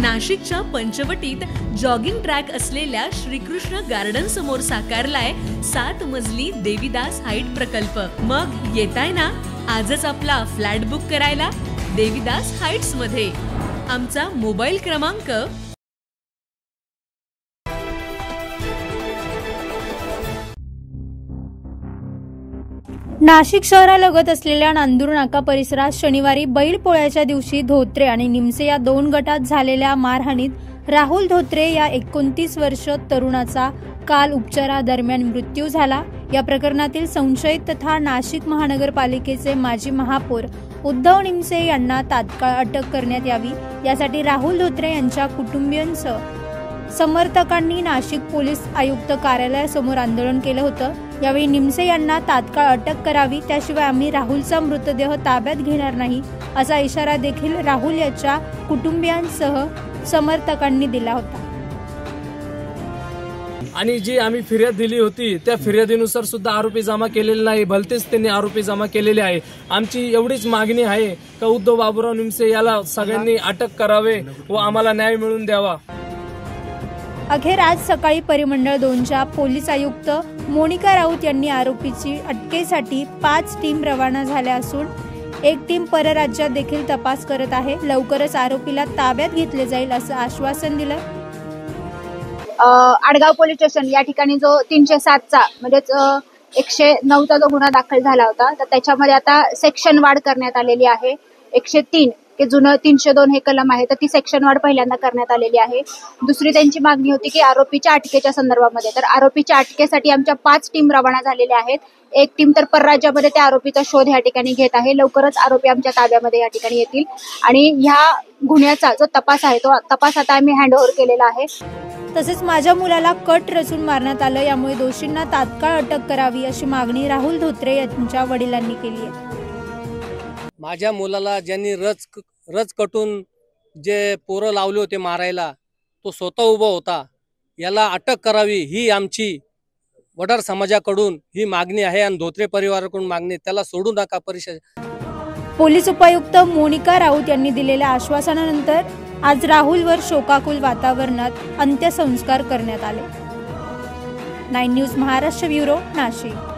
नाशिकच्या पंचवटीत jogging track असलेल्या Shrikrishna garden समोर साकारलाय 7 मजली देवीदास हाईट प्रकल्प। मग येताय ना आजच आपला फ्लॅट बुक करायला देवीदास हाईट्स मध्ये। आमचा मोबाईल क्रमांक नाशिक शहरालगत असलेल्या नांदूर नाका परिसरात शनिवारी बैलपोळ्याच्या दिवशी धोत्रे आणि निमसे या 2 गटात झालेल्या मारहाणीत राहुल धोत्रे या 29 वर्ष तरुणाचा काल उपचारादरम्यान मृत्यू झाला। या प्रकरणातील संशयित तथा नाशिक महानगरपालिकेचे माजी महापौर उद्धव निमसे यांना तात्काळ अटक करण्यात यावी यासाठी राहुल धोत्रे यांच्या कुटुंबियांसह समर्थकांनी नाशिक पोलीस आयुक्त कार्यालयासमोर आंदोलन केलं होतं। यावेळी निमसे यांना तात्काळ अटक करावी, त्याशिवाय आम्ही राहुलचा मृतदेह ताब्यात घेणार नाही असा इशारा देखील राहुल याच्या कुटुंबियांसह समर्थकांनी दिला होता। आणि जी आम्ही फिर्याद दिली होती त्या फिर्यादीनुसार सुद्धा आरोपी जमा केलेले नाही, भलतेच त्यांनी आरोपी जमा केलेले आहे। आमची एवढीच मागणी आहे का उद्धव बाबूराव निमसे याला सगळ्यांनी अटक करावे व आम्हाला न्याय मिळवून द्यावा। अखेर आज सकाळी परिमंडळ 2च्या पोलीस आयुक्त मोनिका राऊत यांनी आरोपीची अटकेसाठी 5 टीम रवाना झाल्या असून एक टीम परराज्यात देखील तपास करत आहे। लवकरच आरोपीला ताब्यात घेतले जाईल असं आश्वासन दिलं। आडगाव पोलीस स्टेशन या ठिकाणी जो 307चा म्हणजेच 109चा जो गुन्हा दाखल झाला होता तर त्याच्यामध्ये आता सेक्शन वाढ करण्यात आलेली आहे। 103 की जुनं 302 हे कलम आहे तर ती सेक्शन वाढ पहिल्यांदा करण्यात आलेली आहे। दुसरी त्यांची मागणी होती की आरोपीच्या अटकेच्या संदर्भामध्ये, तर आरोपीच्या अटकेसाठी आमच्या 5 टीम रवाना झालेल्या आहेत। एक टीम तर परराज्यामध्ये त्या आरोपीचा शोध या ठिकाणी घेत आहे। लवकरच आरोपी आमच्या ताब्यामध्ये या ठिकाणी येतील आणि ह्या गुन्ह्याचा जो तपास आहे तो तपास आता आम्ही हँडओव्हर केलेला आहे। तसेच माझ्या मुलाला कट रचून मारण्यात आलं, यामुळे दोषींना तात्काळ अटक करावी अशी मागणी राहुल धोत्रे यांच्या वडिलांनी केली आहे। माझ्या मुलाला ज्यांनी रच कटून जे पोरं लावले होते मारायला तो स्वतः उभा होता, याला अटक करावी ही आमची वडार समाजाकडून ही मागणी आहे आणि धोत्रे परिवाराकडून मागणी, त्याला सोडू नका परिषद। पोलीस उपायुक्त मोनिका राऊत यांनी दिलेल्या आश्वासनानंतर आज राहुलवर शोकाकुल वातावरणात अंत्यसंस्कार करण्यात आले। 9 न्यूज महाराष्ट्र ब्युरो, नाशिक।